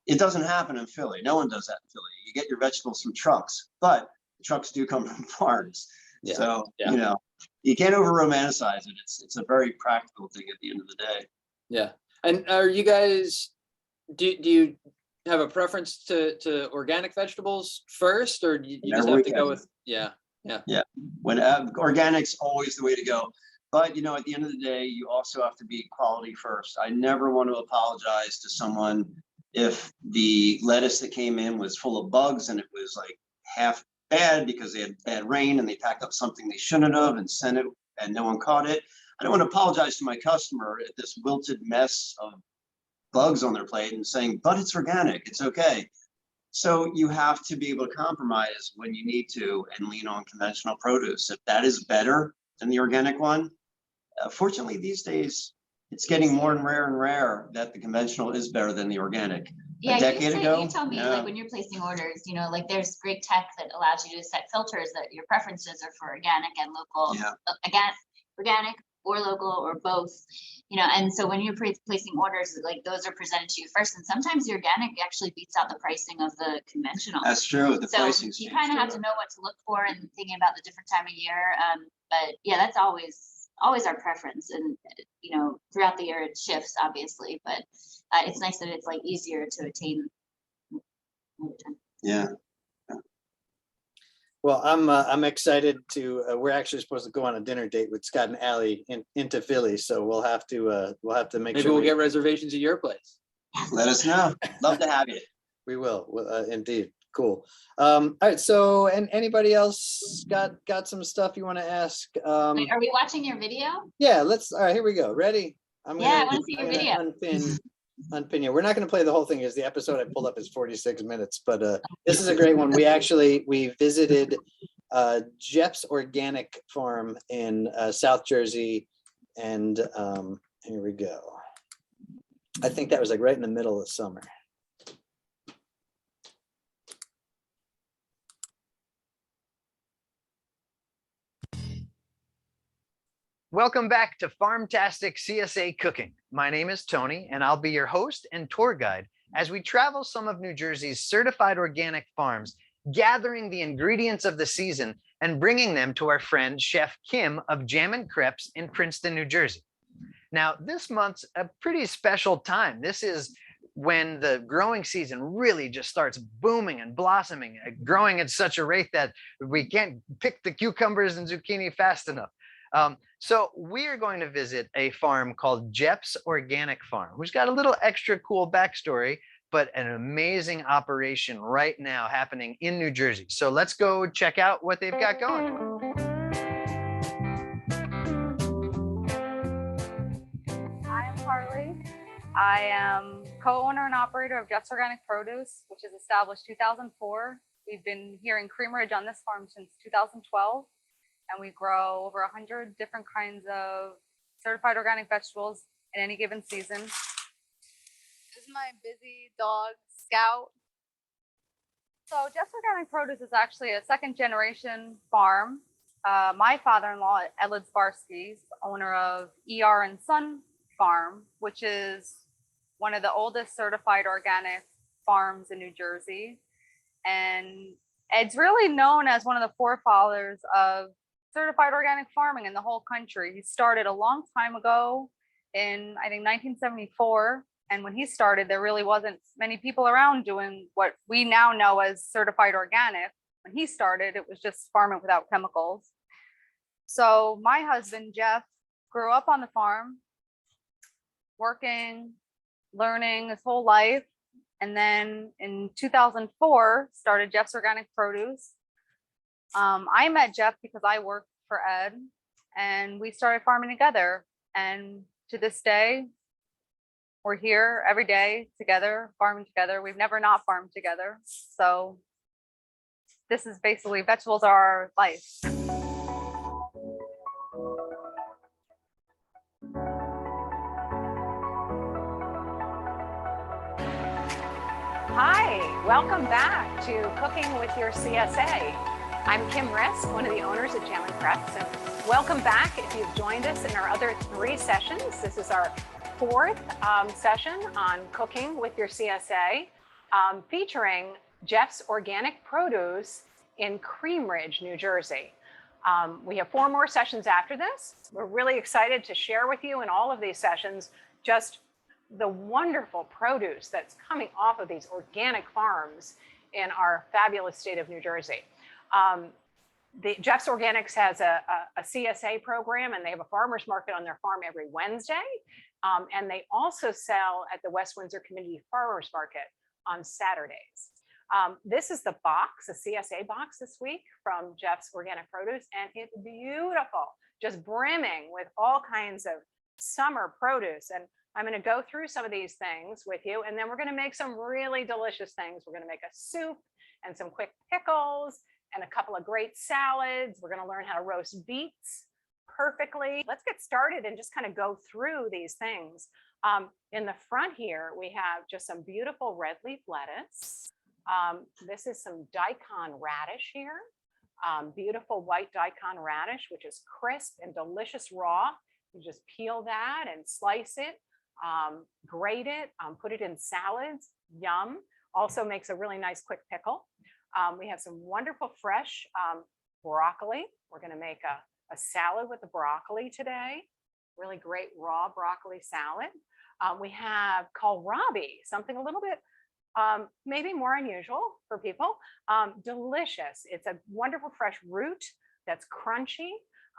S3: it doesn't happen in Philly. No one does that in Philly. You get your vegetables from trucks, but the trucks do come from farms. Yeah. So, yeah, you know, you can't over romanticize it. It's a very practical thing at the end of the day.
S2: Yeah. And are you guys, do you have a preference to organic vegetables first, or do you just have to go with, yeah.
S3: When organic's always the way to go. But, you know, at the end of the day, you also have to be quality first. I never want to apologize to someone if the lettuce that came in was full of bugs and it was like half bad because they had bad rain and they packed up something they shouldn't have and sent it and no one caught it. I don't want to apologize to my customer at this wilted mess of bugs on their plate and saying, but it's organic, it's okay. So you have to be able to compromise when you need to and lean on conventional produce. If that is better than the organic one, fortunately these days, it's getting more and rare that the conventional is better than the organic.
S4: Yeah,
S3: a decade ago,
S4: you tell me, like when you're placing orders, you know, like there's great tech that allows you to set filters that your preferences are for organic and local, again, organic or local or both, you know, and so when you're placing orders, like those are presented to you first, and sometimes the organic actually beats out the pricing of the conventional.
S3: That's true. The
S4: so
S3: pricing,
S4: you kind of have to know what to look for and thinking about the different time of year. But yeah, that's always always our preference. And, you know, throughout the year it shifts obviously, but it's nice that it's like easier to attain.
S3: Yeah.
S1: Well, I'm excited to, we're actually supposed to go on a dinner date with Scott and Allie into Philly. So we'll have to make
S2: Maybe
S1: sure
S2: we'll get reservations at your place.
S3: Let us know. Love to have you.
S1: we will, indeed. Cool. All right. So, and anybody else got some stuff you want to ask?
S4: Are we watching your video?
S1: Yeah, all right, here we go. Ready?
S4: I want to see your video.
S1: Unpin you. We're not going to play the whole thing, as the episode I pulled up is 46 minutes, but this is a great one. We visited Jeff's Organic Farm in South Jersey, and here we go. I think that was like right in the middle of summer.
S6: Welcome back to Farmtastic CSA Cooking. My name is Tony, and I'll be your host and tour guide as we travel some of New Jersey's certified organic farms, gathering the ingredients of the season and bringing them to our friend Chef Kim of Jam and Crepes in Princeton, New Jersey. Now, this month's a pretty special time. This is when the growing season really just starts booming and blossoming, growing at such a rate that we can't pick the cucumbers and zucchini fast enough. So we are going to visit a farm called Jeff's Organic Farm, who's got a little extra cool backstory, but an amazing operation right now happening in New Jersey. So let's go check out what they've got going.
S7: I am Harley. I am co-owner and operator of Jeff's Organic Produce, which is established 2004. We've been here in Cream Ridge on this farm since 2012. And we grow over 100 different kinds of certified organic vegetables in any given season. This is my busy dog, Scout. So Jeff's Organic Produce is actually a second generation farm. My father-in-law, Ed Sparsky, is the owner of ER and Son Farm, which is one of the oldest certified organic farms in New Jersey. And Ed's really known as one of the forefathers of certified organic farming in the whole country. He started a long time ago in, I think, 1974. And when he started, there really wasn't many people around doing what we now know as certified organic. When he started, it was just farming without chemicals. So my husband, Jeff, grew up on the farm, working, learning his whole life. And then in 2004, started Jeff's Organic Produce. I met Jeff because I worked for Ed, and we started farming together. And to this day, we're here every day together, farming together. We've never not farmed together. So this is basically, vegetables are our life.
S5: Hi, welcome back to Cooking with Your CSA. I'm Kim Risk, one of the owners at Jam and Crepes, and welcome back if you've joined us in our other 3 sessions. This is our 4th session on Cooking with Your CSA, featuring Jeff's Organic Produce in Cream Ridge, New Jersey. We have 4 more sessions after this. We're really excited to share with you in all of these sessions just the wonderful produce that's coming off of these organic farms in our fabulous state of New Jersey. Jeff's Organics has a CSA program, and they have a farmer's market on their farm every Wednesday. And they also sell at the West Windsor Community Farmers Market on Saturdays. This is the box, a CSA box this week from Jeff's Organic Produce, and it's beautiful, just brimming with all kinds of summer produce. And I'm going to go through some of these things with you, and then we're going to make some really delicious things. We're going to make a soup and some quick pickles and a couple of great salads. We're going to learn how to roast beets perfectly. Let's get started and just kind of go through these things. In the front here, we have just some beautiful red leaf lettuce. This is some daikon radish here. Beautiful white daikon radish, which is crisp and delicious raw. You just peel that and slice it, grate it, put it in salads. Yum. Also makes a really nice quick pickle. We have some wonderful fresh broccoli. We're going to make a
S8: a salad with the broccoli today, really great raw broccoli salad. We have kohlrabi, something a little bit maybe more unusual for people. Delicious. It's a wonderful fresh root that's crunchy.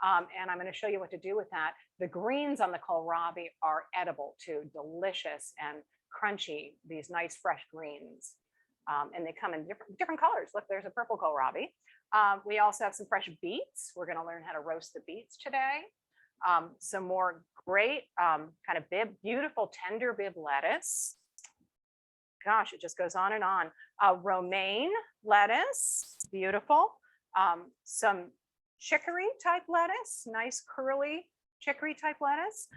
S8: And I'm going to show you what to do with that. The greens on the kohlrabi are edible too, delicious and crunchy, these nice fresh greens. And they come in different colors. Look, there's a purple kohlrabi. We also have some fresh beets. We're going to learn how to roast the beets today. Some more great kind of beautiful tender bib lettuce. Gosh, it just goes on and on. Romaine lettuce, beautiful. Some chicory type lettuce, nice curly chicory type lettuce.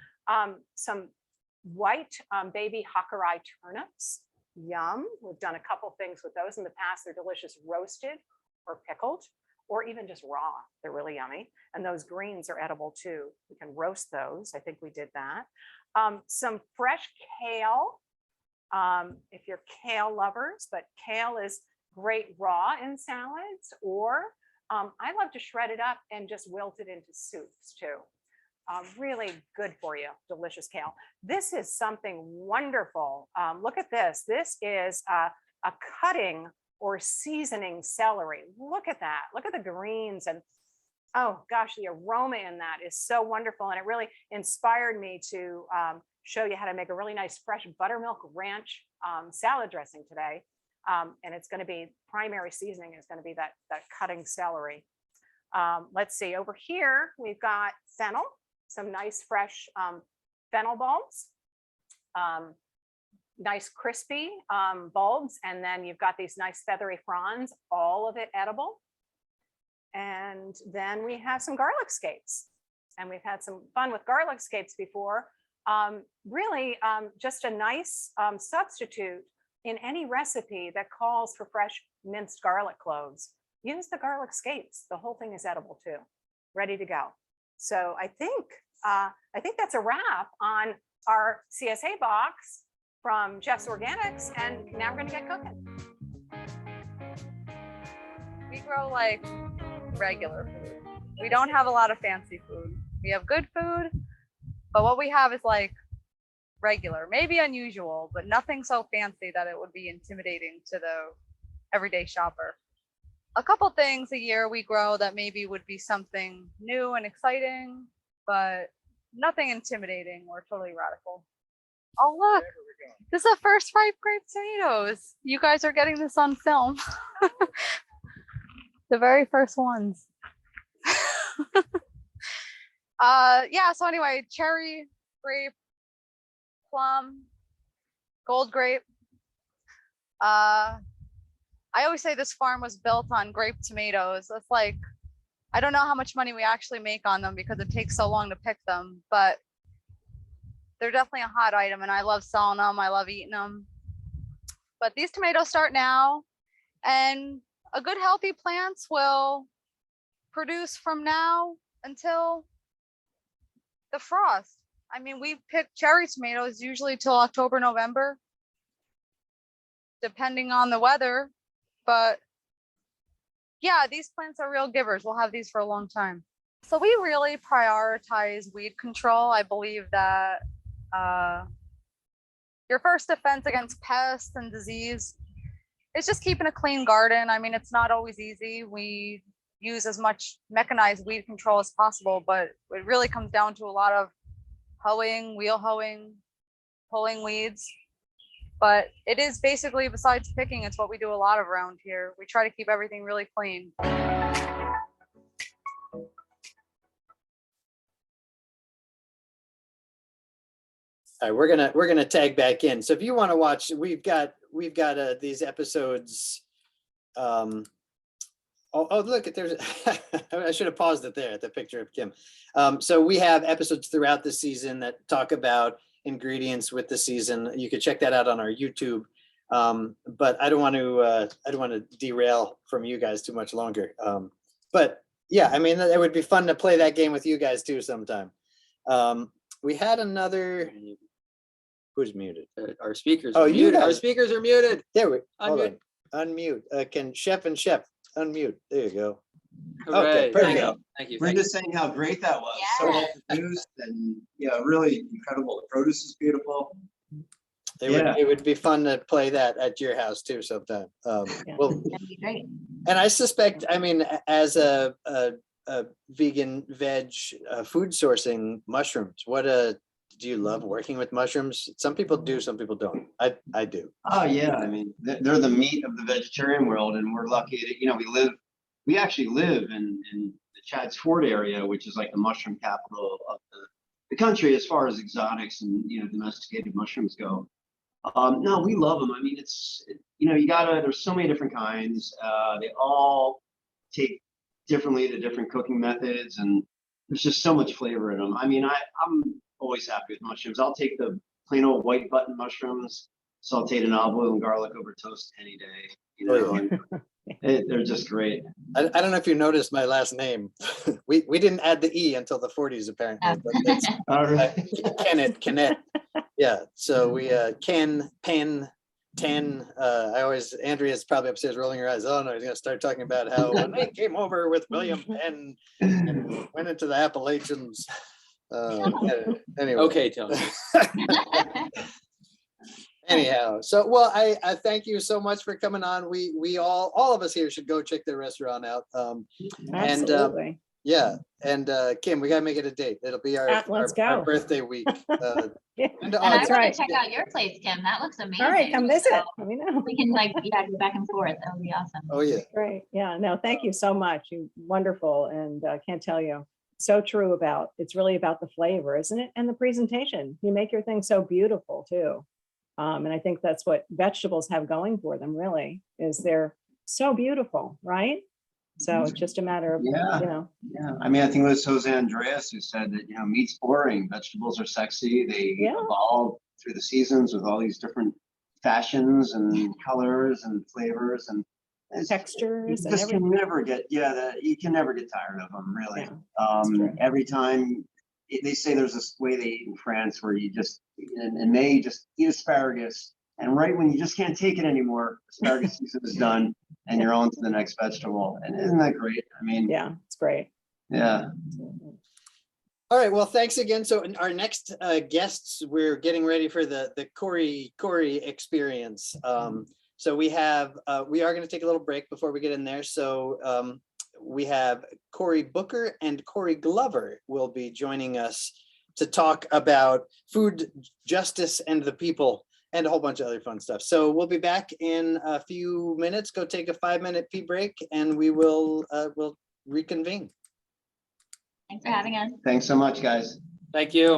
S8: Some white baby Hakurei turnips, yum. We've done a couple things with those in the past. They're delicious roasted or pickled, or even just raw. They're really yummy. And those greens are edible too. We can roast those. I think we did that. Some fresh kale, if you're kale lovers, but kale is great raw in salads, or I love to shred it up and just wilt it into soups too. Really good for you, delicious kale. This is something wonderful. Look at this. This is a cutting or seasoning celery. Look at that. Look at the greens, and oh gosh, the aroma in that is so wonderful. And it really inspired me to show you how to make a really nice fresh buttermilk ranch salad dressing today. And it's going to be, primary seasoning is going to be that cutting celery. Let's see, over here, we've got fennel, some nice fresh fennel bulbs, nice crispy bulbs. And then you've got these nice feathery fronds, all of it edible. And then we have some garlic scapes, and we've had some fun with garlic scapes before. Really just a nice substitute in any recipe that calls for fresh minced garlic cloves. Use the garlic scapes. The whole thing is edible too, ready to go. So I think that's a wrap on our CSA box from Jeff's Organics, and now we're gonna get cooking.
S7: We grow like regular food. We don't have a lot of fancy food. We have good food, but what we have is like regular, maybe unusual, but nothing so fancy that it would be intimidating to the everyday shopper. A couple things a year we grow that maybe would be something new and exciting, but nothing intimidating or totally radical. Oh, look, this is a first ripe grape tomatoes. You guys are getting this on film. The very first ones. Yeah, so anyway, cherry, grape, plum, gold grape. I always say this farm was built on grape tomatoes. That's like, I don't know how much money we actually make on them because it takes so long to pick them, but they're definitely a hot item, and I love selling them. I love eating them. But these tomatoes start now, and a good healthy plants will produce from now until the frost. I mean, we pick cherry tomatoes usually till October, November, depending on the weather. But yeah, these plants are real givers. We'll have these for a long time. So we really prioritize weed control. I believe that your first defense against pests and disease is just keeping a clean garden. I mean, it's not always easy. We use as much mechanized weed control as possible, but it really comes down to a lot of hoeing, wheel hoeing, pulling weeds. But it is basically, besides picking, it's what we do a lot of around here. We try to keep everything really clean.
S1: All right, we're gonna tag back in. So if you want to watch, we've got these episodes. Oh, look, there's. I should have paused it there at the picture of Kim. So we have episodes throughout the season that talk about ingredients with the season. You could check that out on our YouTube. But I don't want to derail from you guys too much longer. But yeah, I mean, it would be fun to play that game with you guys too sometime. We had another. Who's muted?
S2: Our speakers.
S1: Oh,
S2: are
S1: you
S2: muted. Our
S1: guys.
S2: speakers are muted.
S1: There we hold
S2: Unmute.
S1: on. Unmute. Can Chef and Chef unmute? There you go.
S2: Hooray.
S1: perfect.
S2: Thank you. Thank you.
S3: We're
S2: Thank you.
S3: just saying how great that was. So
S4: Yeah.
S3: well produced and yeah, really incredible. The produce is beautiful. Yeah.
S1: It would be fun to play that at your house too sometime.
S5: Yeah.
S1: Well,
S4: That'd be great.
S1: and I suspect, I mean, as a vegan veg food sourcing mushrooms, do you love working with mushrooms? Some people do, some people don't. I do.
S3: Oh yeah, I mean they're the meat of the vegetarian world, and we're lucky that we actually live in the Chadds Ford area, which is like the mushroom capital of the country as far as exotics and domesticated mushrooms go. No, we love them. I mean, there's so many different kinds. They all take differently to different cooking methods, and there's just so much flavor in them. I mean, I'm always happy with mushrooms. I'll take the plain old white button mushrooms, sauteed in olive oil and garlic over toast any day.
S1: Oh, yeah.
S3: And they're just great.
S1: I don't know if you noticed my last name. We didn't add the E until the 40s apparently. But that's
S3: All right.
S1: Kenneth. Yeah. So we Ken, Penn, 10. Andrea's probably upstairs rolling her eyes. Oh no, he's gonna start talking about how when they came over with William Penn and went into the Appalachians. Anyway.
S2: Okay, Tony.
S1: Anyhow, so well, I thank you so much for coming on. We all of us here should go check their restaurant out.
S5: Absolutely.
S1: Yeah, and Kim, we gotta make it a date. It'll be our
S5: Let's
S1: our
S5: go.
S1: birthday week.
S5: Yeah.
S4: And I
S5: That's
S4: want
S5: right.
S4: to check out your place, Kim. That looks amazing.
S5: All right, come visit.
S4: So
S5: Let me know.
S4: we can go back and forth. That would be awesome.
S1: Oh yeah.
S5: Great. Yeah, no, thank you so much. You wonderful. And can't tell you, so true about, it's really about the flavor, isn't it? And the presentation. You make your thing so beautiful too. And I think that's what vegetables have going for them really, is they're so beautiful, right? So it's just a matter of,
S3: Yeah. Yeah, I mean, I think it was Jose Andreas who said that, meat's boring, vegetables are sexy. They evolve through the seasons with all these different fashions and colors and flavors and
S5: textures
S3: you
S5: and
S3: just
S5: everything.
S3: can never get, you can never get tired of them, really.
S5: Yeah, true.
S3: Every time they say there's this way they eat in France where you just, in May, you just eat asparagus. And right when you just can't take it anymore, asparagus season is done and you're on to the next vegetable. And isn't that great? I mean,
S5: Yeah, it's great.
S3: yeah.
S1: All right. Well, thanks again. So our next guests, we're getting ready for the Cory experience. So we are going to take a little break before we get in there. So we have Cory Booker and Cory Glover will be joining us to talk about food justice and the people and a whole bunch of other fun stuff. So we'll be back in a few minutes. Go take a 5-minute pee break and we will we'll reconvene.
S4: Thanks for having us.
S3: Thanks so much, guys.
S2: Thank you.